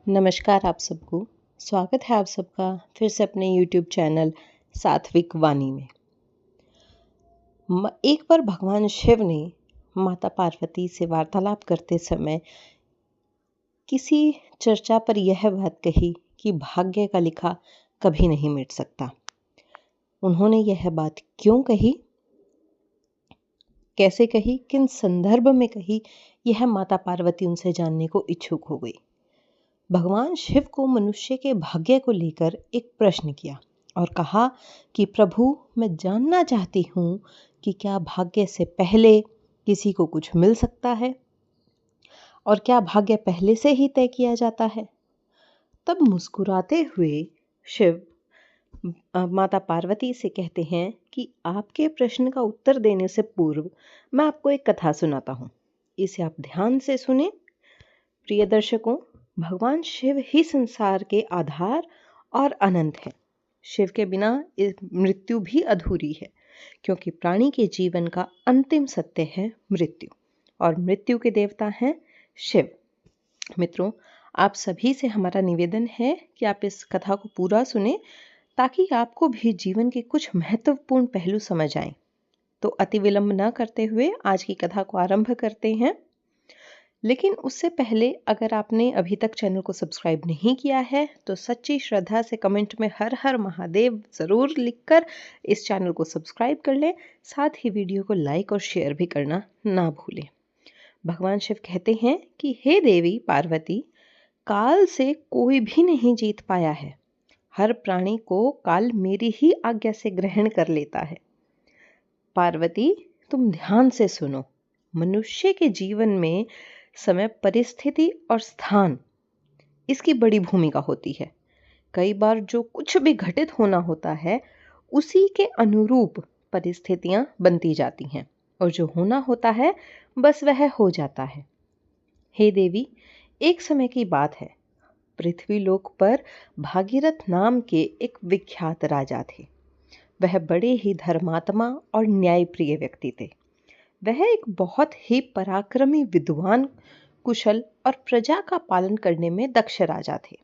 नमस्कार आप सबको। स्वागत है आप सबका फिर से अपने YouTube चैनल सात्विक वाणी में। एक बार भगवान शिव ने माता पार्वती से वार्तालाप करते समय किसी चर्चा पर यह बात कही कि भाग्य का लिखा कभी नहीं मिट सकता। उन्होंने यह बात क्यों कही, कैसे कही, किन संदर्भ में कही, यह माता पार्वती उनसे जानने को इच्छुक हो गई। भगवान शिव को मनुष्य के भाग्य को लेकर एक प्रश्न किया और कहा कि प्रभु, मैं जानना चाहती हूँ कि क्या भाग्य से पहले किसी को कुछ मिल सकता है और क्या भाग्य पहले से ही तय किया जाता है। तब मुस्कुराते हुए शिव माता पार्वती से कहते हैं कि आपके प्रश्न का उत्तर देने से पूर्व मैं आपको एक कथा सुनाता हूँ, इसे आप ध्यान से सुने। प्रिय दर्शकों, भगवान शिव ही संसार के आधार और अनंत है। शिव के बिना मृत्यु भी अधूरी है, क्योंकि प्राणी के जीवन का अंतिम सत्य है मृत्यु, और मृत्यु के देवता हैं शिव। मित्रों, आप सभी से हमारा निवेदन है कि आप इस कथा को पूरा सुने ताकि आपको भी जीवन के कुछ महत्वपूर्ण पहलू समझ आए। तो अति विलंब न करते हुए आज की कथा को आरंभ करते हैं। लेकिन उससे पहले अगर आपने अभी तक चैनल को सब्सक्राइब नहीं किया है तो सच्ची श्रद्धा से कमेंट में हर हर महादेव ज़रूर लिखकर इस चैनल को सब्सक्राइब कर लें। साथ ही वीडियो को लाइक और शेयर भी करना ना भूलें। भगवान शिव कहते हैं कि हे देवी पार्वती, काल से कोई भी नहीं जीत पाया है। हर प्राणी को काल मेरी ही आज्ञा से ग्रहण कर लेता है। पार्वती, तुम ध्यान से सुनो। मनुष्य के जीवन में समय, परिस्थिति और स्थान, इसकी बड़ी भूमिका होती है। कई बार जो कुछ भी घटित होना होता है उसी के अनुरूप परिस्थितियां बनती जाती हैं, और जो होना होता है बस वह हो जाता है। हे देवी, एक समय की बात है, पृथ्वी लोक पर भागीरथ नाम के एक विख्यात राजा थे। वह बड़े ही धर्मात्मा और न्यायप्रिय व्यक्ति थे। वह एक बहुत ही पराक्रमी, विद्वान, कुशल और प्रजा का पालन करने में दक्ष राजा थे।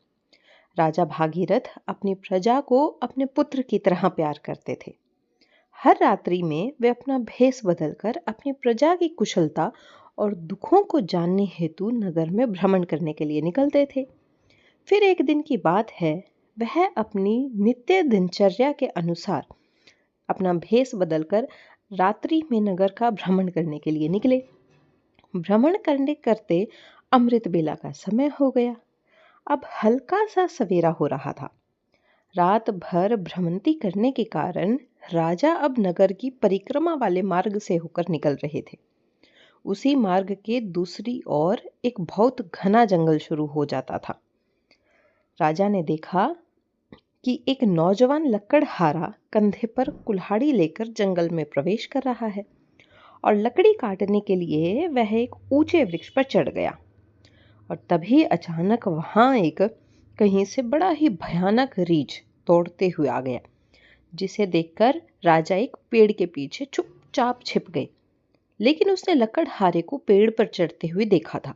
राजा भागीरथ अपनी प्रजा को अपने पुत्र की तरह प्यार करते थे। हर रात्रि में वे अपना भेष बदलकर अपनी प्रजा की कुशलता और दुखों को जानने हेतु नगर में भ्रमण करने के लिए निकलते थे। फिर एक दिन की बात है, वह अपनी नित्य दिनचर्या के अनुसार अपना भेष बदलकर रात्रि में नगर का भ्रमण करने के लिए निकले। भ्रमण करने करते अमृत बेला का समय हो गया। अब हल्का सा सवेरा हो रहा था। रात भर भ्रमंती करने के कारण राजा अब नगर की परिक्रमा वाले मार्ग से होकर निकल रहे थे। उसी मार्ग के दूसरी ओर एक बहुत घना जंगल शुरू हो जाता था। राजा ने देखा कि एक नौजवान लकड़हारा कंधे पर कुल्हाड़ी लेकर जंगल में प्रवेश कर रहा है, और लकड़ी काटने के लिए वह एक ऊंचे वृक्ष पर चढ़ गया। और तभी अचानक वहां एक कहीं से बड़ा ही भयानक रीछ दौड़ते हुए आ गया, जिसे देखकर राजा एक पेड़ के पीछे चुपचाप छिप गए। लेकिन उसने लकड़हारे को पेड़ पर चढ़ते हुए देखा था।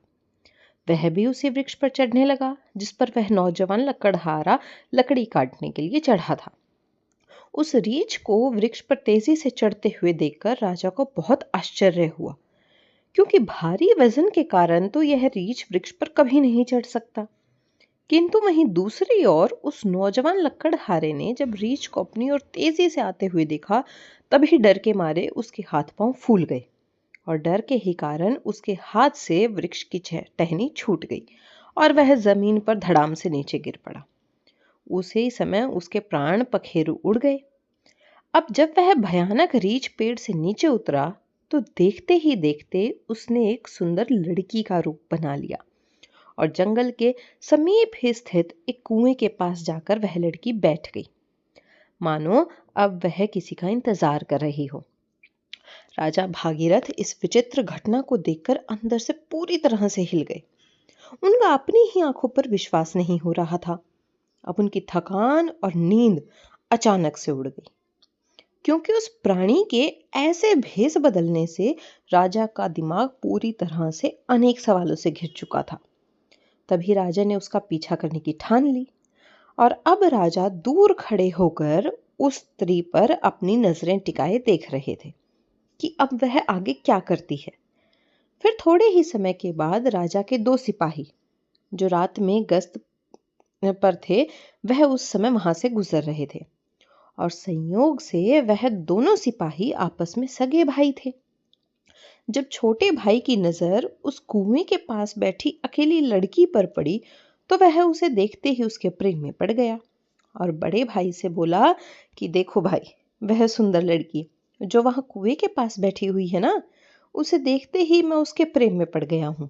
वह भी उसी वृक्ष पर चढ़ने लगा जिस पर वह नौजवान लकड़हारा लकड़ी काटने के लिए चढ़ा था। उस रीछ को वृक्ष पर तेजी से चढ़ते हुए देखकर राजा को बहुत आश्चर्य हुआ, क्योंकि भारी वजन के कारण तो यह रीछ वृक्ष पर कभी नहीं चढ़ सकता। किंतु वहीं दूसरी ओर उस नौजवान लकड़हारे ने जब रीछ को अपनी ओर तेजी से आते हुए देखा, तभी डर के मारे उसके हाथ पांव फूल गए, और डर के ही कारण उसके हाथ से वृक्ष की टहनी छूट गई और वह जमीन पर धड़ाम से नीचे गिर पड़ा। उसी समय उसके प्राण पखेरु उड़ गए। अब जब वह भयानक रीछ पेड़ से नीचे उतरा तो देखते ही देखते उसने एक सुंदर लड़की का रूप बना लिया, और जंगल के समीप ही स्थित एक कुएं के पास जाकर वह लड़की बैठ गई, मानो अब वह किसी का इंतजार कर रही हो। राजा भागीरथ इस विचित्र घटना को देखकर अंदर से पूरी तरह से हिल गए। उनका अपनी ही आंखों पर विश्वास नहीं हो रहा था। अब उनकी थकान और नींद अचानक से उड़ गई, क्योंकि उस प्राणी के ऐसे भेष बदलने से राजा का दिमाग पूरी तरह से अनेक सवालों से घिर चुका था। तभी राजा ने उसका पीछा करने की ठान ली और अब राजा दूर खड़े होकर उस स्त्री पर अपनी नजरें टिकाए देख रहे थे कि अब वह आगे क्या करती है। फिर थोड़े ही समय के बाद राजा के 2 सिपाही जो रात में गश्त पर थे, वह उस समय वहां से गुजर रहे थे और संयोग से वह दोनों सिपाही आपस में सगे भाई थे। जब छोटे भाई की नजर उस कुएं के पास बैठी अकेली लड़की पर पड़ी तो वह उसे देखते ही उसके प्रेम में पड़ गया और बड़े भाई से बोला कि देखो भाई, वह सुंदर लड़की जो वहां कुएं के पास बैठी हुई है ना, उसे देखते ही मैं उसके प्रेम में पड़ गया हूं।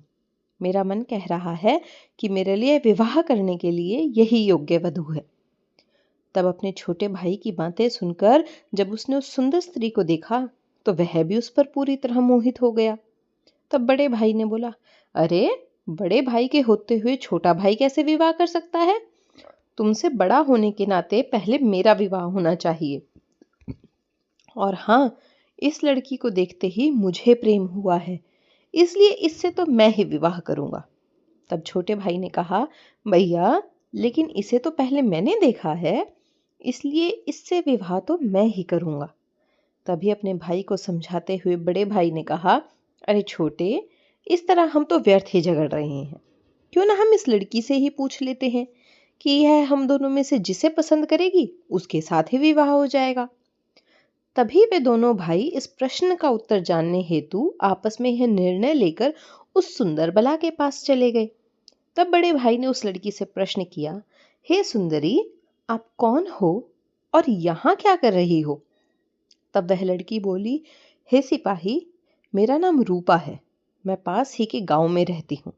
मेरा मन कह रहा है कि मेरे लिए विवाह करने के लिए यही योग्य वधू है। तब अपने छोटे भाई की बातें सुनकर जब उसने उस सुंदर स्त्री को देखा तो वह भी उस पर पूरी तरह मोहित हो गया। तब बड़े भाई ने बोला, अरे, बड़े भाई के होते हुए छोटा भाई कैसे विवाह कर सकता है? तुमसे बड़ा होने के नाते पहले मेरा विवाह होना चाहिए। और हाँ, इस लड़की को देखते ही मुझे प्रेम हुआ है, इसलिए इससे तो मैं ही विवाह करूंगा। तब छोटे भाई ने कहा, भैया, लेकिन इसे तो पहले मैंने देखा है, इसलिए इससे विवाह तो मैं ही करूंगा। तभी अपने भाई को समझाते हुए बड़े भाई ने कहा, अरे छोटे, इस तरह हम तो व्यर्थ ही झगड़ रहे हैं। क्यों ना हम इस लड़की से ही पूछ लेते हैं कि यह हम दोनों में से जिसे पसंद करेगी उसके साथ ही विवाह हो जाएगा। तभी वे दोनों भाई इस प्रश्न का उत्तर जानने हेतु आपस में यह निर्णय लेकर उस सुंदर बला के पास चले गए। तब बड़े भाई ने उस लड़की से प्रश्न किया, हे सुंदरी, आप कौन हो और यहाँ क्या कर रही हो? तब वह लड़की बोली, हे सिपाही, मेरा नाम रूपा है। मैं पास ही के गांव में रहती हूँ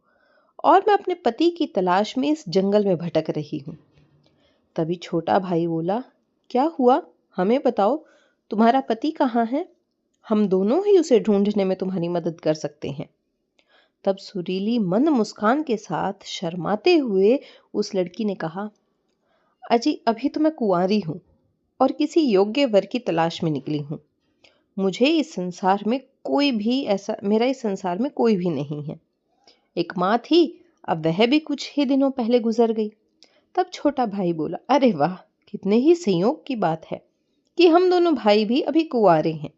और मैं अपने पति की तलाश में इस जंगल में भटक रही हूँ। तभी छोटा भाई बोला, क्या हुआ, हमें बताओ, तुम्हारा पति कहाँ है? हम दोनों ही उसे ढूंढने में तुम्हारी मदद कर सकते हैं। तब सुरीली मंद मुस्कान के साथ शर्माते हुए उस लड़की ने कहा, अजी, अभी तो मैं कुंवारी हूँ और किसी योग्य वर की तलाश में निकली हूँ। मुझे इस संसार में कोई भी ऐसा मेरा इस संसार में कोई भी नहीं है। एक माँ थी, अब वह भी कुछ ही दिनों पहले गुजर गई। तब छोटा भाई बोला, अरे वाह, कितने ही संयोग की बात है कि हम दोनों भाई भी अभी कुंवारे हैं।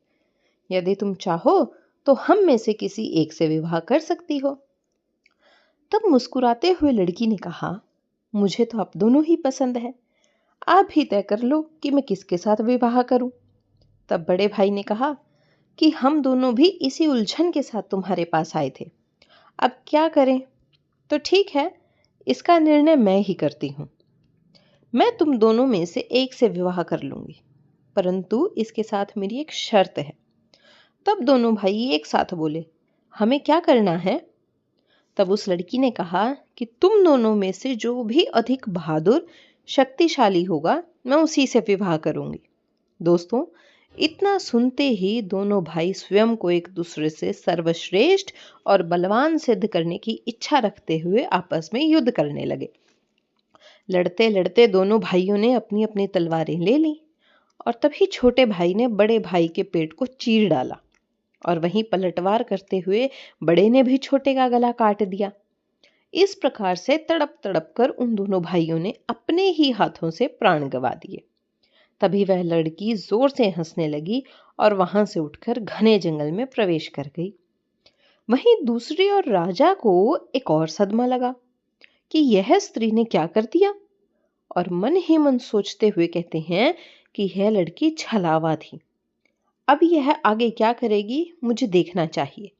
यदि तुम चाहो तो हम में से किसी एक से विवाह कर सकती हो। तब मुस्कुराते हुए लड़की ने कहा, मुझे तो आप दोनों ही पसंद है, आप ही तय कर लो कि मैं किसके साथ विवाह करूं। तब बड़े भाई ने कहा कि हम दोनों भी इसी उलझन के साथ तुम्हारे पास आए थे, अब क्या करें? तो ठीक है, इसका निर्णय मैं ही करती हूँ। मैं तुम दोनों में से एक से विवाह कर लूंगी, परंतु इसके साथ मेरी एक शर्त है। तब दोनों भाई एक साथ बोले, हमें क्या करना है? तब उस लड़की ने कहा कि तुम दोनों में से जो भी अधिक बहादुर, शक्तिशाली होगा, मैं उसी से विवाह करूंगी। दोस्तों, इतना सुनते ही दोनों भाई स्वयं को एक दूसरे से सर्वश्रेष्ठ और बलवान सिद्ध करने की इच्छा रखते हुए आपस में युद्ध करने लगे। लड़ते लड़ते दोनों भाइयों ने अपनी अपनी तलवारें ले ली और तभी छोटे भाई ने बड़े भाई के पेट को चीर डाला और वहीं पलटवार करते हुए बड़े ने भी छोटे का गला काट दिया। इस प्रकार से तड़प तड़प कर उन दोनों भाइयों ने अपने ही हाथों से प्राण गंवा दिए। तभी वह लड़की जोर से हंसने लगी और वहां से उठकर घने जंगल में प्रवेश कर गई। वहीं दूसरी ओर राजा को एक और सदमा लगा कि यह स्त्री ने क्या कर दिया, और मन ही मन सोचते हुए कहते हैं कि यह लड़की छलावा थी। अब यह आगे क्या करेगी, मुझे देखना चाहिए।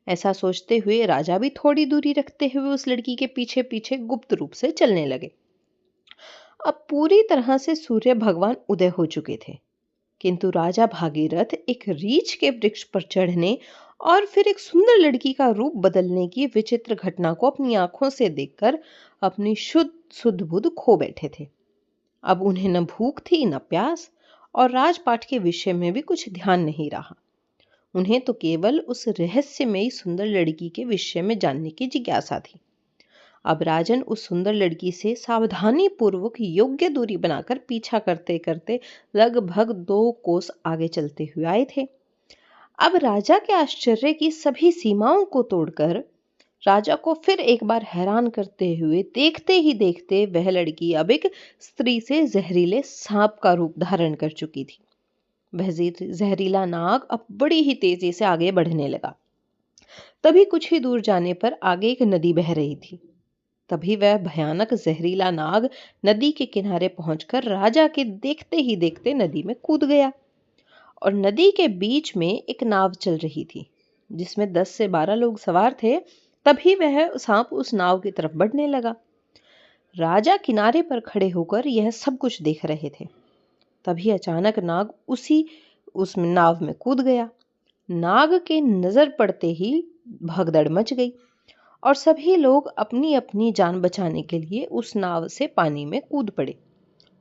ऐसा सोचते हुए राजा भी थोड़ी दूरी रखते हुए उस लड़की के पीछे पीछे गुप्त रूप से चलने लगे। अब पूरी तरह से सूर्य भगवान उदय हो चुके थे, किंतु राजा भागीरथ एक रीछ के वृक्ष पर चढ़ने और फिर एक सुंदर लड़की का रूप बदलने की विचित्र घटना को अपनी आंखों से देखकर अपनी शुद्ध सुध बुध खो बैठे थे। अब उन्हें न भूख थी न प्यास, और राजपाट के विषय में भी कुछ ध्यान नहीं रहा। उन्हें तो केवल उस रहस्यमयी सुंदर लड़की के विषय में जानने की जिज्ञासा थी। अब राजन उस सुंदर लड़की से सावधानी पूर्वक योग्य दूरी बनाकर पीछा करते करते लगभग 2 कोस आगे चलते हुए आए थे। अब राजा के आश्चर्य की सभी सीमाओं को तोड़कर राजा को फिर एक बार हैरान करते हुए देखते ही देखते वह लड़की अब एक स्त्री से जहरीले सांप का रूप धारण कर चुकी थी। वह जहरीला नाग अब बड़ी ही तेजी से आगे बढ़ने लगा। तभी कुछ ही दूर जाने पर आगे एक नदी बह रही थी। तभी वह भयानक जहरीला नाग नदी के किनारे पहुंचकर राजा के देखते ही देखते नदी में कूद गया और नदी के बीच में एक नाव चल रही थी जिसमें 10 से 12 लोग सवार थे। तभी वह सांप उस नाव की तरफ बढ़ने लगा। राजा किनारे पर खड़े होकर यह सब कुछ देख रहे थे। तभी अचानक नाग उस नाव में कूद गया। नाग के नजर पड़ते ही भगदड़ मच गई और सभी लोग अपनी अपनी जान बचाने के लिए उस नाव से पानी में कूद पड़े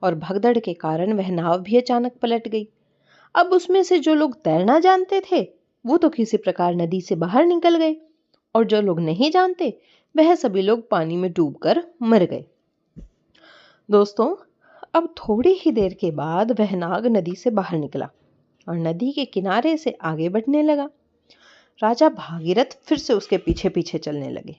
और भगदड़ के कारण वह नाव भी अचानक पलट गई। अब उसमें से जो लोग तैरना जानते थे वो तो किसी प्रकार नदी से बाहर निकल गए और जो लोग नहीं जानते वह सभी लोग पानी में डूबकर मर गए। दोस्तों, अब थोड़ी ही देर के बाद वह नाग नदी से बाहर निकला और नदी के किनारे से आगे बढ़ने लगा। राजा भागीरथ फिर से उसके पीछे पीछे चलने लगे।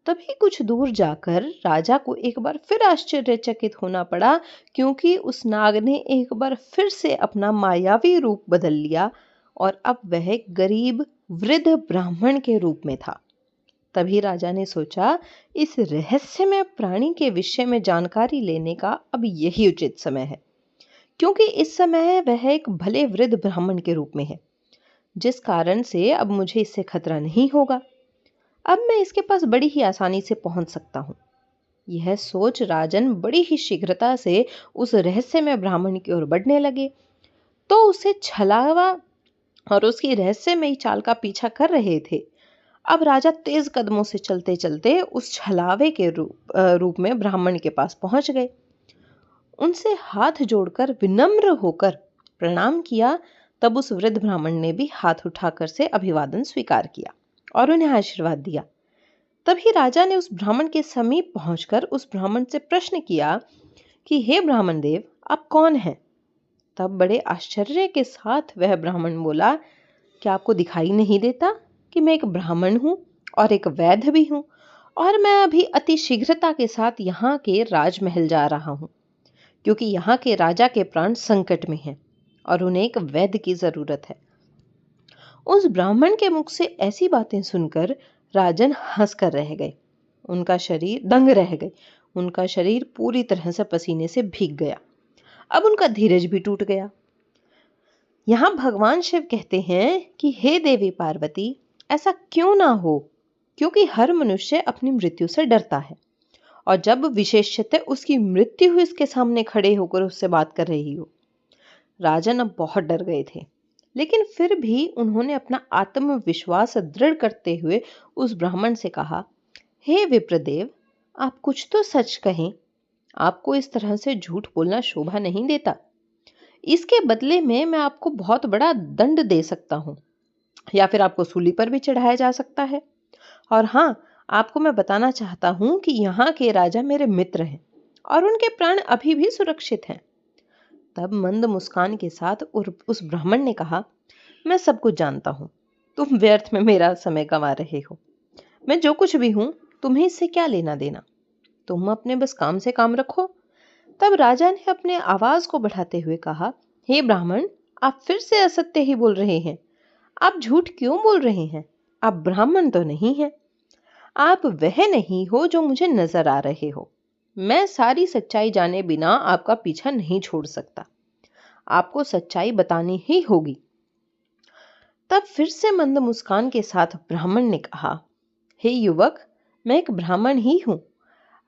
तभी कुछ दूर जाकर राजा को एक बार फिर आश्चर्यचकित होना पड़ा क्योंकि उस नाग ने एक बार फिर से अपना मायावी रूप बदल लिया और अब वह एक गरीब वृद्ध ब्राह्मण के रूप में था। तभी राजा ने सोचा, इस रहस्यमय प्राणी के विषय में जानकारी लेने का अब यही उचित समय है, क्योंकि इस समय वह एक भले वृद्ध ब्राह्मण के रूप में है, जिस कारण से अब मुझे इससे खतरा नहीं होगा। अब मैं इसके पास बड़ी ही आसानी से पहुंच सकता हूं। यह सोच राजन बड़ी ही शीघ्रता से उस रहस्यमय ब्राह्मण की ओर बढ़ने लगे तो उसे छलावा और उसकी रहस्यमयी चाल का पीछा कर रहे थे। अब राजा तेज कदमों से चलते चलते उस छलावे के रूप में ब्राह्मण के पास पहुंच गए। उनसे हाथ जोड़कर विनम्र होकर प्रणाम किया। तब उस वृद्ध ब्राह्मण ने भी हाथ उठाकर से अभिवादन स्वीकार किया और उन्हें आशीर्वाद दिया। तभी राजा ने उस ब्राह्मण के समीप पहुंचकर उस ब्राह्मण से प्रश्न किया कि हे ब्राह्मण देव, आप कौन हैं? तब बड़े आश्चर्य के साथ वह ब्राह्मण बोला, क्या आपको दिखाई नहीं देता कि मैं एक ब्राह्मण हूं और एक वैद्य भी हूं और मैं अभी अति शीघ्रता के साथ यहाँ के राजमहल जा रहा हूं क्योंकि यहाँ के राजा के प्राण संकट में हैं और उन्हें एक वैद्य की जरूरत है। उस ब्राह्मण के मुख से ऐसी बातें सुनकर राजन हंसकर रह गए। उनका शरीर दंग रह गए। उनका शरीर पूरी तरह से पसीने से भीग गया। अब उनका धीरज भी टूट गया। यहाँ भगवान शिव कहते हैं कि हे देवी पार्वती, ऐसा क्यों ना हो, क्योंकि हर मनुष्य अपनी मृत्यु से डरता है और जब विशेषतः उसकी मृत्यु इसके सामने खड़े होकर उससे बात कर रही हो। राजन अब बहुत डर गए थे, लेकिन फिर भी उन्होंने अपना आत्मविश्वास दृढ़ करते हुए उस ब्राह्मण से कहा, हे विप्रदेव, आप कुछ तो सच कहें। आपको इस तरह से झूठ बोलना शोभा नहीं देता। इसके बदले में मैं आपको बहुत बड़ा दंड दे सकता हूँ या फिर आपको सूली पर भी चढ़ाया जा सकता है। और हाँ, आपको मैं बताना चाहता हूँ कि यहाँ के राजा मेरे मित्र हैं और उनके प्राण अभी भी सुरक्षित हैं। तब मंद मुस्कान के साथ उस ब्राह्मण ने कहा, मैं सब कुछ जानता हूँ। तुम व्यर्थ में मेरा समय गंवा रहे हो। मैं जो कुछ भी हूँ, तुम्हें इससे क्या लेना देना। तुम अपने बस काम से काम रखो। तब राजा ने अपने आवाज को बढ़ाते हुए कहा, हे ब्राह्मण, आप फिर से असत्य ही बोल रहे हैं। आप झूठ क्यों बोल रहे हैं? आप ब्राह्मण तो नहीं हैं। आप वह नहीं हो जो मुझे नजर आ रहे हो। मैं सारी सच्चाई जाने बिना आपका पीछा नहीं छोड़ सकता। आपको सच्चाई बतानी ही होगी। तब फिर से मंद मुस्कान के साथ ब्राह्मण ने कहा, हे युवक, मैं एक ब्राह्मण ही हूं।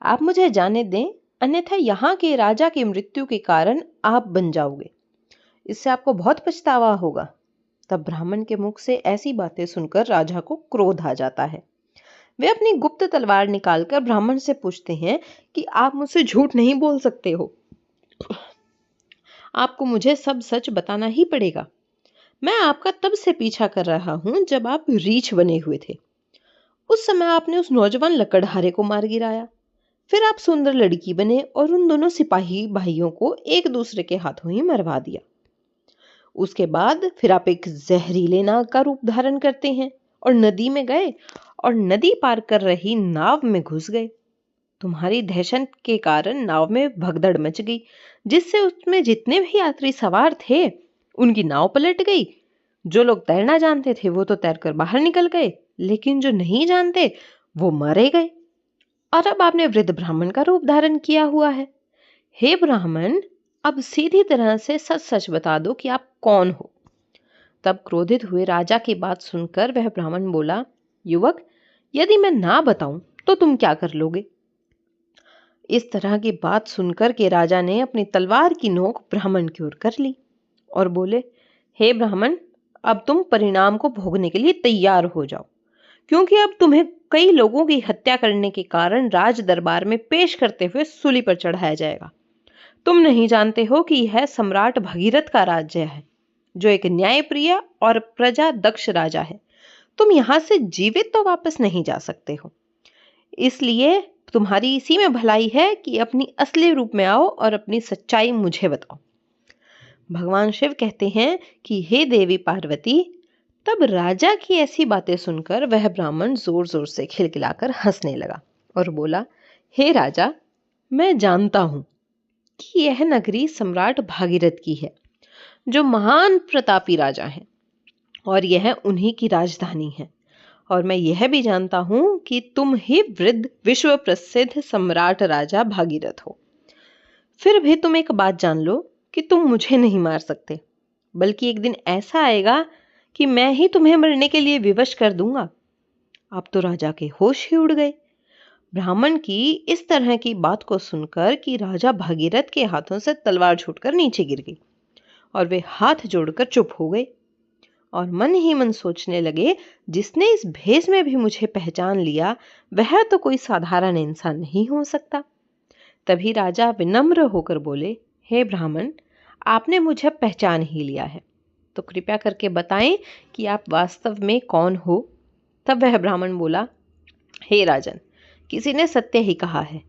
आप मुझे जाने दें, अन्यथा यहाँ के राजा की मृत्यु के कारण आप बन जाओगे। इससे आपको बहुत पछतावा होगा। तब ब्राह्मण के मुख से ऐसी बातें सुनकर राजा को क्रोध आ जाता है। वे अपनी गुप्त तलवार निकालकर ब्राह्मण से पूछते हैं कि आप मुझसे झूठ नहीं बोल सकते हो। आपको मुझे सब सच बताना ही पड़ेगा। मैं आपका तब से पीछा कर रहा हूं जब आप रीछ बने हुए थे। उस समय आपने उस नौजवान लकड़हारे को मार गिराया। फिर आप सुंदर लड़की बने और उन दोनों सिपाही भाइयों को एक दूसरे के हाथों ही मरवा दिया। उसके बाद फिर आप एक जहरीले नाग का रूप धारण करते हैं और नदी में गए और नदी पार कर रही नाव में घुस गए। तुम्हारी दहशत के कारण नाव में भगदड़ मच गई, जिससे उसमें जितने भी यात्री सवार थे उनकी नाव पलट गई। जो लोग तैरना जानते थे वो तो तैरकर बाहर निकल गए, लेकिन जो नहीं जानते वो मारे गए। और अब आपने वृद्ध ब्राह्मण का रूप धारण किया हुआ है। हे ब्राह्मण, अब सीधी तरह से सच सच बता दो कि आप कौन हो। तब क्रोधित हुए राजा की बात सुनकर वह ब्राह्मण बोला, युवक, यदि मैं ना बताऊं तो तुम क्या कर लोगे? इस तरह की बात सुनकर के राजा ने अपनी तलवार की नोक ब्राह्मण की ओर कर ली और बोले, हे ब्राह्मण, अब तुम परिणाम को भोगने के लिए तैयार हो जाओ, क्योंकि अब तुम्हें कई लोगों की हत्या करने के कारण राज दरबार में पेश करते हुए सूली पर चढ़ाया जाएगा। तुम नहीं जानते हो कि यह सम्राट भगीरथ का राज्य है, जो एक न्यायप्रिय और प्रजा दक्ष राजा है। तुम यहां से जीवित तो वापस नहीं जा सकते हो, इसलिए तुम्हारी इसी में भलाई है कि अपनी असली रूप में आओ और अपनी सच्चाई मुझे बताओ। भगवान शिव कहते हैं कि हे देवी पार्वती, तब राजा की ऐसी बातें सुनकर वह ब्राह्मण जोर जोर से खिलखिलाकर हंसने लगा और बोला, हे राजा, मैं जानता हूं कि यह नगरी सम्राट भागीरथ की है, जो महान प्रतापी राजा है, और यह उन्हीं की राजधानी है। और मैं यह भी जानता हूं कि तुम ही वृद्ध विश्व प्रसिद्ध सम्राट राजा भागीरथ हो। फिर भी तुम एक बात जान लो कि तुम मुझे नहीं मार सकते, बल्कि एक दिन ऐसा आएगा कि मैं ही तुम्हें मरने के लिए विवश कर दूंगा। अब तो राजा के होश ही उड़ गए। ब्राह्मण की इस तरह की बात को सुनकर कि राजा भागीरथ के हाथों से तलवार छूटकर नीचे गिर गई और वे हाथ जोड़कर चुप हो गए और मन ही मन सोचने लगे, जिसने इस भेष में भी मुझे पहचान लिया वह तो कोई साधारण इंसान नहीं हो सकता। तभी राजा विनम्र होकर बोले, हे ब्राह्मण, आपने मुझे पहचान ही लिया है, तो कृपया करके बताएं कि आप वास्तव में कौन हो। तब वह ब्राह्मण बोला, हे राजन, किसी ने सत्य ही कहा है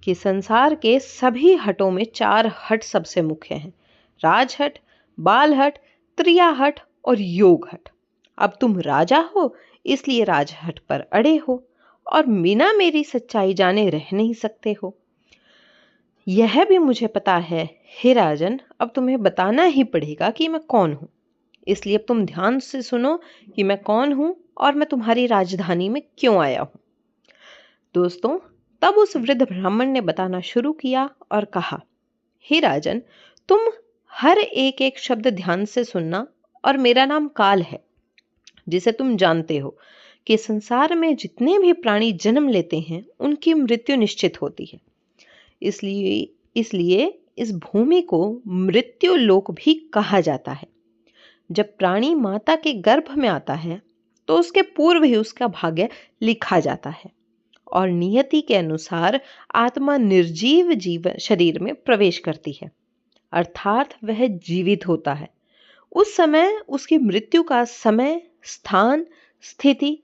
कि संसार के सभी हटों में 4 हट सबसे मुख्य हैं, राजहट, बालहट, त्रियाहट और योग हट। अब तुम राजा हो, इसलिए राजहट पर अड़े हो और बिना मेरी सच्चाई जाने रह नहीं सकते हो। यह भी मुझे पता है, हे राजन, अब तुम्हें बताना ही पड़ेगा कि मैं कौन हूं। इसलिए अब तुम ध्यान से सुनो कि मैं कौन हूं और मैं तुम्हारी राजधानी में क्यों आया हूं। दोस्तों, तब उस वृद्ध ब्राह्मण ने बताना शुरू किया और कहा, हे राजन, तुम हर एक एक शब्द ध्यान से सुनना। और मेरा नाम काल है, जिसे तुम जानते हो कि संसार में जितने भी प्राणी जन्म लेते हैं उनकी मृत्यु निश्चित होती है। इसलिए इस भूमि को मृत्यु लोक भी कहा जाता है। जब प्राणी माता के गर्भ में आता है तो उसके पूर्व ही उसका भाग्य लिखा जाता है और नियति के अनुसार आत्मा निर्जीव जीव शरीर में प्रवेश करती है, अर्थात वह जीवित होता है। उस समय उसकी मृत्यु का समय, स्थान, स्थिति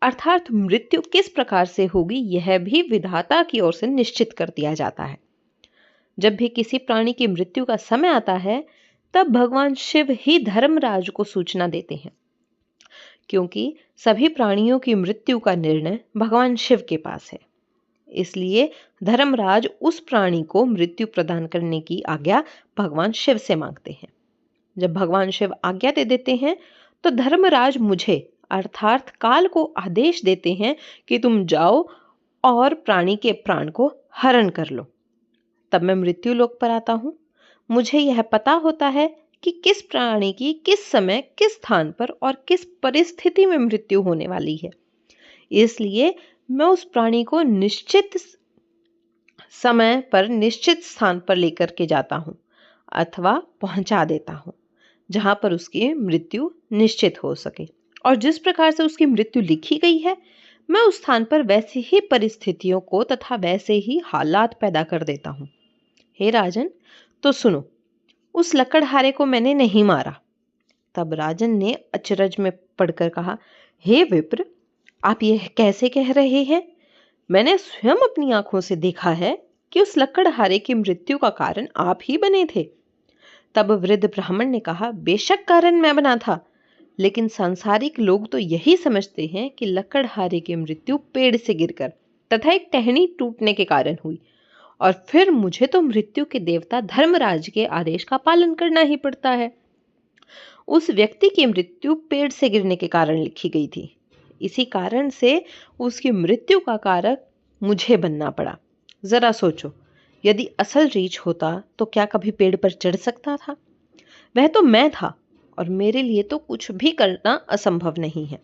अर्थात मृत्यु किस प्रकार से होगी यह भी विधाता की ओर से निश्चित कर दिया जाता है। जब भी किसी प्राणी की मृत्यु का समय आता है तब भगवान शिव ही धर्मराज को सूचना देते हैं, क्योंकि सभी प्राणियों की मृत्यु का निर्णय भगवान शिव के पास है। इसलिए धर्मराज उस प्राणी को मृत्यु प्रदान करने की आज्ञा भगवान शिव से मांगते हैं। जब भगवान शिव आज्ञा दे देते हैं तो धर्मराज मुझे अर्थात काल को आदेश देते हैं कि तुम जाओ और प्राणी के प्राण को हरण कर लो। तब मैं मृत्यु लोक पर आता हूं। मुझे यह पता होता है कि किस प्राणी की किस समय, किस स्थान पर और किस परिस्थिति में मृत्यु होने वाली है। इसलिए मैं उस प्राणी को निश्चित समय पर निश्चित स्थान पर लेकर के जाता हूं अथवा पहुंचा देता हूं, जहां पर उसकी मृत्यु निश्चित हो सके। और जिस प्रकार से उसकी मृत्यु लिखी गई है, मैं उस स्थान पर वैसी ही परिस्थितियों को तथा वैसे ही हालात पैदा कर देता हूं। हे राजन, तो सुनो, उस लकड़हारे को मैंने नहीं मारा। तब राजन ने अचरज में पड़कर कहा, हे विप्र, आप यह कैसे कह रहे हैं? मैंने स्वयं अपनी आंखों से देखा है कि उस लकड़हारे की मृत्यु का कारण आप ही बने थे। तब वृद्ध ब्राह्मण ने कहा, बेशक कारण मैं बना था, लेकिन सांसारिक लोग तो यही समझते हैं कि लकड़हारे की मृत्यु पेड़ से गिरकर तथा एक टहनी टूटने के कारण हुई, और फिर मुझे तो मृत्यु के देवता धर्मराज के आदेश का पालन करना ही पड़ता है। उस व्यक्ति की मृत्यु पेड़ से गिरने के कारण लिखी गई थी। इसी कारण से उसकी मृत्यु का कारक मुझे बनना पड़ा। जरा सोचो, यदि असल रीछ होता तो क्या कभी पेड़ पर चढ़ सकता था? वह तो मैं था, और मेरे लिए तो कुछ भी करना असंभव नहीं है।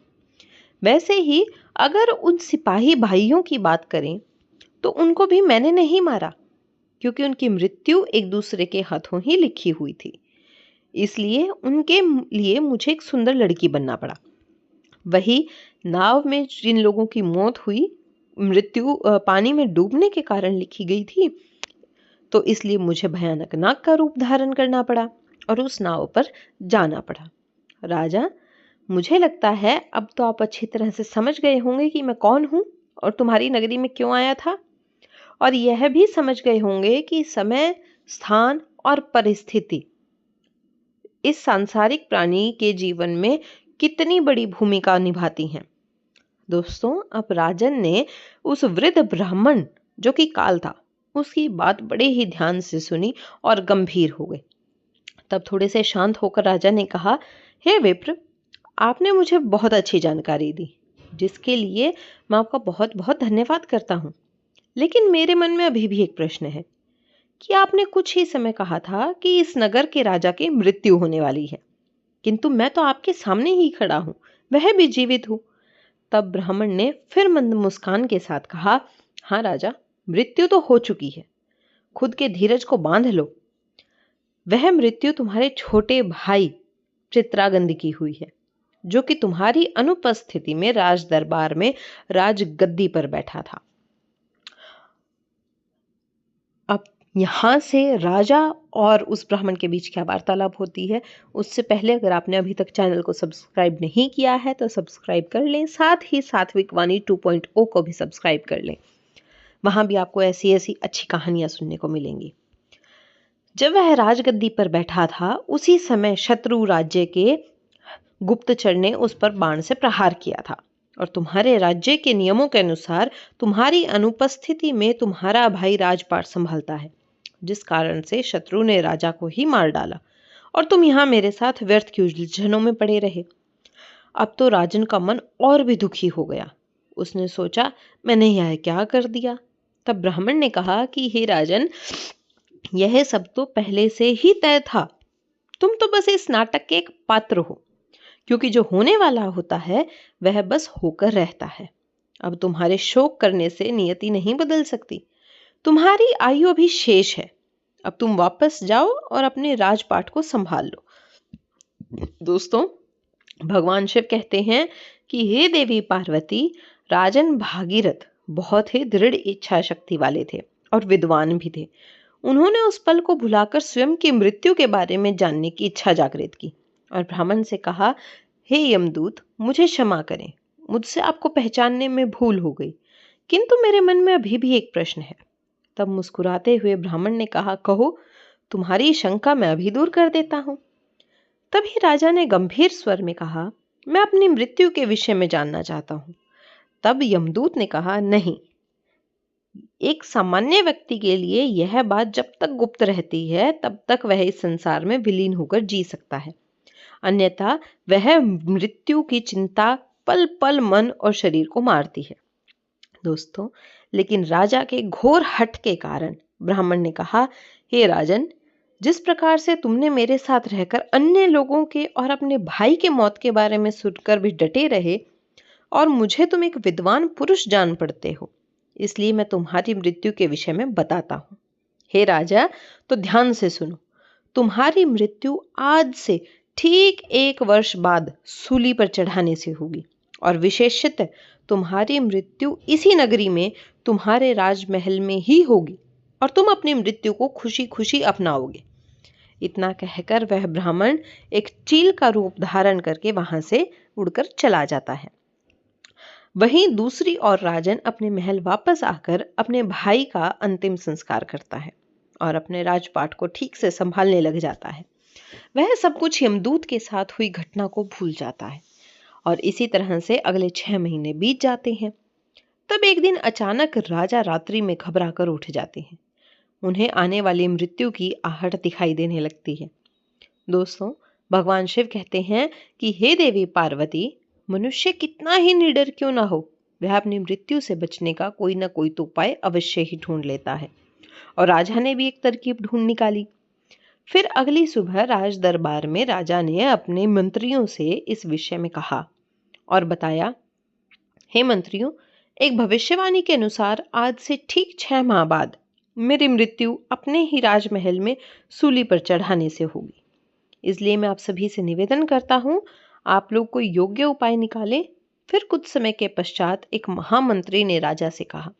वैसे ही अगर उन सिपाही भाइयों की बात करें तो उनको भी मैंने नहीं मारा, क्योंकि उनकी मृत्यु एक दूसरे के हाथों ही लिखी हुई थी। इसलिए उनके लिए मुझे एक सुंदर लड़की बनना पड़ा। वही नाव में जिन लोगों की मौत हुई, मृत्यु पानी में डूबने के कारण लिखी गई थी, तो इसलिए मुझे भयानक नाग का रूप धारण करना पड़ा और उस नाव पर जाना पड़ा। राजा, मुझे लगता है अब तो आप अच्छी तरह से समझ गए होंगे कि मैं कौन हूं और तुम्हारी नगरी में क्यों आया था, और यह भी समझ गए होंगे कि समय, स्थान और परिस्थिति इस सांसारिक प्राणी के जीवन में कितनी बड़ी भूमिका निभाती हैं। दोस्तों, अब राजन ने उस वृद्ध ब्राह्मण, जो कि काल था, उसकी बात बड़े ही ध्यान से सुनी और गंभीर हो गए। तब थोड़े से शांत होकर राजा ने कहा, हे विप्र, आपने मुझे बहुत अच्छी जानकारी दी, जिसके लिए मैं आपका बहुत बहुत धन्यवाद करता हूँ। लेकिन मेरे मन में अभी भी एक प्रश्न है कि आपने कुछ ही समय कहा था कि इस नगर के राजा की मृत्यु होने वाली है, किंतु मैं तो आपके सामने ही खड़ा हूं, वह भी जीवित हूं। तब ब्राह्मण ने फिर मंद मुस्कान के साथ कहा, हाँ राजा, मृत्यु तो हो चुकी है, खुद के धीरज को बांध लो। वह मृत्यु तुम्हारे छोटे भाई चित्रागंद की हुई है, जो कि तुम्हारी अनुपस्थिति में राज दरबार में राजगद्दी पर बैठा था। अब यहाँ से राजा और उस ब्राह्मण के बीच क्या वार्तालाप होती है, उससे पहले अगर आपने अभी तक चैनल को सब्सक्राइब नहीं किया है तो सब्सक्राइब कर लें, साथ ही सात्विक वाणी 2.0 को भी सब्सक्राइब कर लें। वहां भी आपको ऐसी ऐसी अच्छी कहानियां सुनने को मिलेंगी। जब वह राजगद्दी पर बैठा था, उसी समय शत्रु राज्य के गुप्तचर ने उस पर बाण से प्रहार किया था, और तुम्हारे राज्य के नियमों के अनुसार तुम्हारी अनुपस्थिति में तुम्हारा भाई राजपाट संभालता है, जिस कारण से शत्रु ने राजा को ही मार डाला और तुम यहाँ मेरे साथ व्यर्थ की उलझनों में पड़े रहे। अब तो राजन का मन और भी दुखी हो गया। उसने सोचा, मैंने यह क्या कर दिया। तब ब्राह्मण ने कहा कि हे राजन, यह सब तो पहले से ही तय था, तुम तो बस इस नाटक के एक पात्र हो, क्योंकि जो होने वाला होता है वह बस होकर रहता है। अब तुम्हारे शोक करने से नियति नहीं बदल सकती। तुम्हारी आयु अभी शेष है। अब तुम वापस जाओ और अपने राजपाट को संभाल लो। दोस्तों, भगवान शिव कहते हैं कि हे देवी पार्वती, राजन भागीरथ बहुत ही दृढ़ इच्छा शक्ति वाले थे और विद्वान भी थे। उन्होंने उस पल को भुलाकर स्वयं की मृत्यु के बारे में जानने की इच्छा जागृत की और ब्राह्मण से कहा, हे यमदूत, मुझे क्षमा करें, मुझसे आपको पहचानने में भूल हो गई, किंतु मेरे मन में अभी भी एक प्रश्न है। तब मुस्कुराते हुए ब्राह्मण ने कहा, कहो, तुम्हारी शंका मैं अभी दूर कर देता हूं। तभी राजा ने गंभीर स्वर में कहा, मैं अपनी मृत्यु के विषय में जानना चाहता हूं। तब यमदूत ने कहा, नहीं, एक सामान्य व्यक्ति के लिए यह बात जब तक गुप्त रहती है तब तक वह इस संसार में विलीन होकर जी सकता है, अन्यथा वह मृत्यु की चिंता पल पल मन और शरीर को मारती है। दोस्तों, लेकिन राजा के घोर हठ के कारण ब्राह्मण ने कहा, हे राजन, जिस प्रकार से तुमने मेरे साथ रहकर अन्य लोगों के और अपने भाई के मौत के बारे में सुनकर भी डटे रहे, और मुझे तुम एक विद्वान पुरुष जान पड़ते हो, इसलिए मैं तुम्हारी मृत्यु के विषय में बताता हूं। हे राजा, तो ध्यान से सुनो। तुम्हारी मृत्यु आज से ठीक 1 वर्ष बाद सूली पर चढ़ाने से होगी, और विशेषतः तुम्हारी मृत्यु इसी नगरी में तुम्हारे राजमहल में ही होगी, और तुम अपनी मृत्यु को खुशी खुशी अपनाओगे। इतना कहकर वह ब्राह्मण एक चील का रूप धारण करके वहां से उड़कर चला जाता है। वहीं दूसरी ओर राजन अपने महल वापस आकर अपने भाई का अंतिम संस्कार करता है और अपने राजपाट को ठीक से संभालने लग जाता है। वह सब कुछ यमदूत के साथ हुई घटना को भूल जाता है और इसी तरह से अगले 6 महीने बीत जाते हैं। तब एक दिन अचानक राजा रात्रि में घबरा कर उठ जाते हैं। उन्हें आने वाली मृत्यु की आहट दिखाई देने लगती है। दोस्तों, भगवान शिव कहते हैं कि हे देवी पार्वती, मनुष्य कितना ही निडर क्यों ना हो, वह अपनी मृत्यु से बचने का कोई ना कोई तो उपाय अवश्य ही ढूंढ लेता है। और राजा ने भी एक तरकीब ढूंढ निकाली। फिर अगली सुबह राज दरबार में राजा ने अपने मंत्रियों से इस विषय में कहा और बताया, हे मंत्रियों, एक भविष्यवाणी के अनुसार आज से ठीक 6 माह बाद मेरी मृत्यु अपने ही राजमहल में सूली पर चढ़ाने से होगी। इसलिए मैं आप सभी से निवेदन करता हूँ, आप लोग कोई योग्य उपाय निकालें। फिर कुछ समय के पश्चात एक महामंत्री ने राजा से कहा,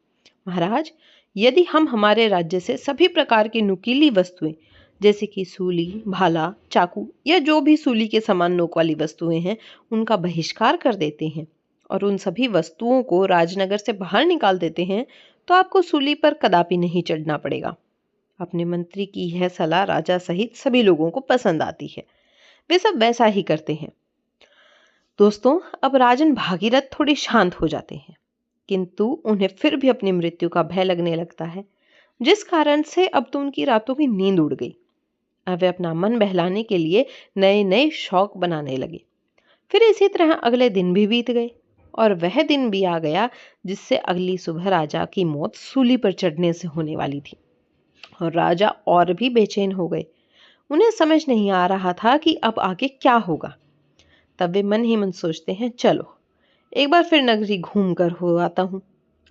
महाराज, यदि हम हमारे राज्य से सभी प्रकार की नुकीली वस्तुएं जैसे कि सूली, भाला, चाकू या जो भी सूली के समान नोक वाली वस्तुएं हैं, उनका बहिष्कार कर देते हैं और उन सभी वस्तुओं को राजनगर से बाहर निकाल देते हैं, तो आपको सूली पर कदापि नहीं चढ़ना पड़ेगा। अपने मंत्री की यह सलाह राजा सहित सभी लोगों को पसंद आती है। वे सब वैसा ही करते हैं। दोस्तों, अब राजन भागीरथ थोड़े शांत हो जाते हैं, किंतु उन्हें फिर भी अपनी मृत्यु का भय लगने लगता है, जिस कारण से अब तो उनकी रातों की नींद उड़ गई। अब वे अपना मन बहलाने के लिए नए नए शौक बनाने लगे। फिर इसी तरह अगले दिन भी बीत गए और वह दिन भी आ गया जिससे अगली सुबह राजा की मौत सूली पर चढ़ने से होने वाली थी। और राजा और भी बेचैन हो गए। उन्हें समझ नहीं आ रहा था कि अब आगे क्या होगा। तब वे मन ही मन सोचते हैं, चलो एक बार फिर नगरी घूम कर हो आता हूँ।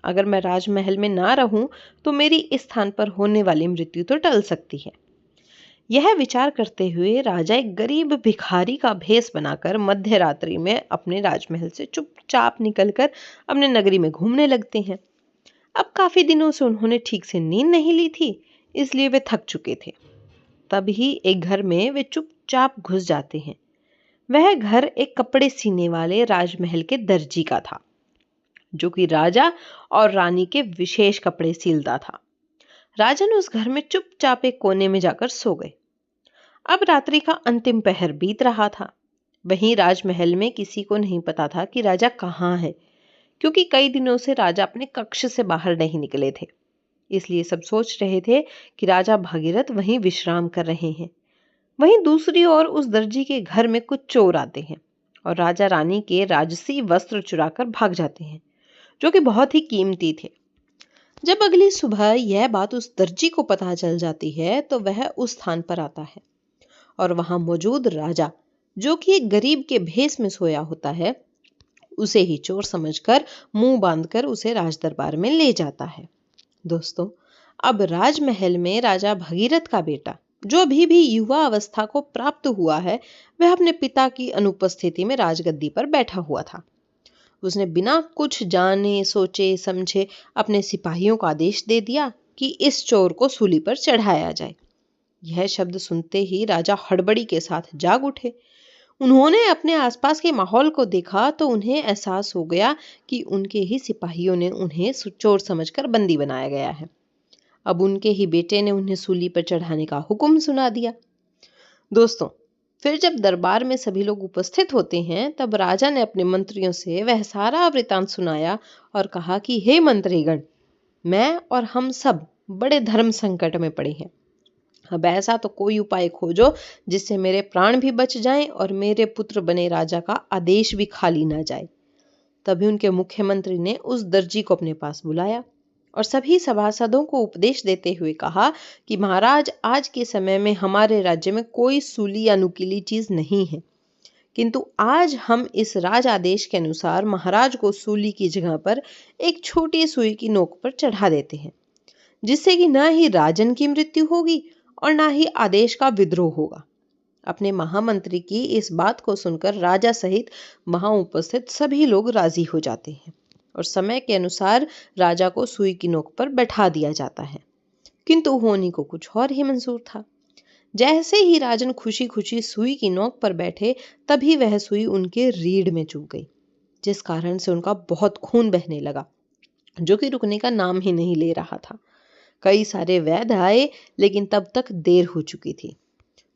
अगर मैं राजमहल में ना रहूं तो मेरी इस स्थान पर होने वाली मृत्यु तो टल सकती है। यह विचार करते हुए राजा एक गरीब भिखारी का भेष बनाकर मध्य रात्रि में अपने राजमहल से चुपचाप निकलकर अपने नगरी में घूमने लगते हैं। अब काफी दिनों से उन्होंने ठीक से नींद नहीं ली थी, इसलिए वे थक चुके थे। तभी एक घर में वे चुपचाप घुस जाते हैं। वह घर एक कपड़े सीने वाले राजमहल के दर्जी का था, जो कि राजा और रानी के विशेष कपड़े सीलता था। राजन उस घर में चुपचाप एक कोने में जाकर सो गए। अब रात्रि का अंतिम पहर बीत रहा था। वहीं राजमहल में किसी को नहीं पता था कि राजा कहाँ है, क्योंकि कई दिनों से राजा अपने कक्ष से बाहर नहीं निकले थे। इसलिए सब सोच रहे थे कि राजा भागीरथ वहीं विश्राम कर रहे हैं। वहीं दूसरी ओर उस दर्जी के घर में कुछ चोर आते हैं और राजा रानी के राजसी वस्त्र चुराकर भाग जाते हैं, जो कि बहुत ही कीमती थे। जब अगली सुबह यह बात उस दर्जी को पता चल जाती है तो वह उस स्थान पर आता है और वहां मौजूद राजा, जो कि एक गरीब के भेष में सोया होता है, उसे ही चोर समझकर मुंह बांधकर उसे राजदरबार में ले जाता है। दोस्तों, अब राजमहल में राजा भगीरथ का बेटा, जो अभी भी युवा अवस्था को प्राप्त हुआ है, वह अपने पिता की अनुपस्थिति में राजगद्दी पर बैठा हुआ था। उसने बिना कुछ जाने सोचे समझे अपने सिपाहियों को आदेश दे दिया कि इस चोर को सूली पर चढ़ाया जाए। यह शब्द सुनते ही राजा हड़बड़ी के साथ जाग उठे। उन्होंने अपने आसपास के माहौल को देखा तो उन्हें एहसास हो गया कि उनके ही सिपाहियों ने उन्हें चोर समझकर बंदी बनाया गया है। अब उनके ही बेटे ने उन्हें सूली पर चढ़ाने का हुक्म सुना दिया। दोस्तों, फिर जब दरबार में सभी लोग उपस्थित होते हैं, तब राजा ने अपने मंत्रियों से वह सारा वृतांत सुनाया और कहा कि हे मंत्रीगण, मैं और हम सब बड़े धर्म संकट में पड़े हैं। अब ऐसा तो कोई उपाय खोजो जिससे मेरे प्राण भी बच जाएं और मेरे पुत्र बने राजा का आदेश भी खाली ना जाए। तभी उनके मुख्यमंत्री ने उस दर्जी को अपने पास बुलाया और सभी सभासदों को उपदेश देते हुए कहा कि महाराज, आज के समय में हमारे राज्य में कोई सूली या नुकीली चीज नहीं है, किंतु आज हम इस राज आदेश के अनुसार महाराज को सूली की जगह पर एक छोटी सुई की नोक पर चढ़ा देते हैं, जिससे कि न ही राजन की मृत्यु होगी और ना ही आदेश का विद्रोह होगा। अपने महामंत्री की इस बात को सुनकर राजा सहित वहां उपस्थित सभी लोग राजी हो जाते हैं और समय के अनुसार राजा को सुई की नोक पर बैठा दिया जाता है। किंतु होनी को कुछ और ही मंजूर था। जैसे ही राजन खुशी खुशी सुई की नोक पर बैठे, तभी वह सुई उनके रीढ़ में चुभ गई, जिस कारण से उनका बहुत खून बहने लगा, जो कि रुकने का नाम ही नहीं ले रहा था। कई सारे वैद्य आए, लेकिन तब तक देर हो चुकी थी।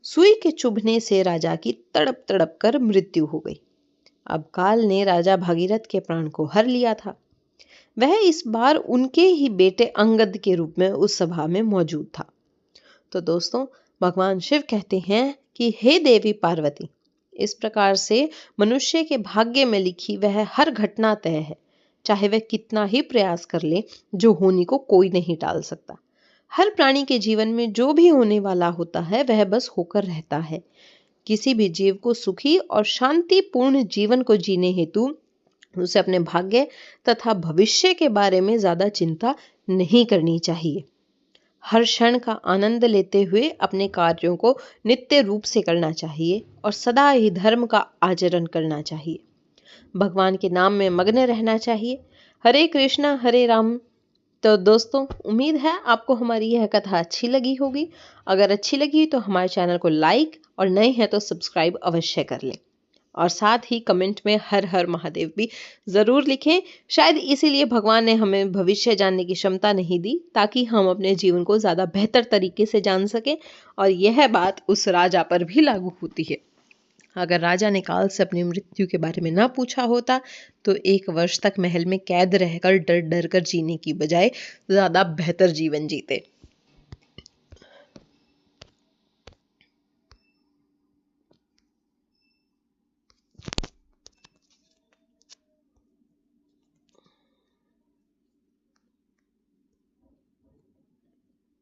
सुई के चुभने से राजा की तड़प तड़प कर मृत्यु हो गई। अब काल ने राजा भागीरथ के प्राण को हर लिया था। वह इस बार उनके ही बेटे अंगद के रूप में उस सभा में मौजूद था। तो दोस्तों, भगवान शिव कहते हैं कि हे देवी पार्वती, इस प्रकार से मनुष्य के भाग्य में लिखी वह हर घटना तय है। चाहे वह कितना ही प्रयास कर ले, जो होने को कोई नहीं टाल सकता। हर प्राणी के जीवन में जो भी होने वाला होता है वह बस होकर रहता है। किसी भी जीव को सुखी और शांतिपूर्ण जीवन को जीने हेतु उसे अपने भाग्य तथा भविष्य के बारे में ज्यादा चिंता नहीं करनी चाहिए। हर क्षण का आनंद लेते हुए अपने कार्यों को नित्य रूप से करना चाहिए और सदा ही धर्म का आचरण करना चाहिए। भगवान के नाम में मग्न रहना चाहिए। हरे कृष्णा हरे राम। तो दोस्तों, उम्मीद है आपको हमारी यह कथा अच्छी लगी होगी। अगर अच्छी लगी तो हमारे चैनल को लाइक और नए हैं तो सब्सक्राइब अवश्य कर लें। और साथ ही कमेंट में हर हर महादेव भी जरूर लिखें। शायद इसीलिए भगवान ने हमें भविष्य जानने की क्षमता नहीं दी, ताकि हम अपने जीवन को ज्यादा बेहतर तरीके से जान सकें। और यह बात उस राजा पर भी लागू होती है। अगर राजा ने काल से अपनी मृत्यु के बारे में ना पूछा होता तो 1 वर्ष तक महल में कैद रहकर डर डर कर जीने की बजाय ज्यादा बेहतर जीवन जीते।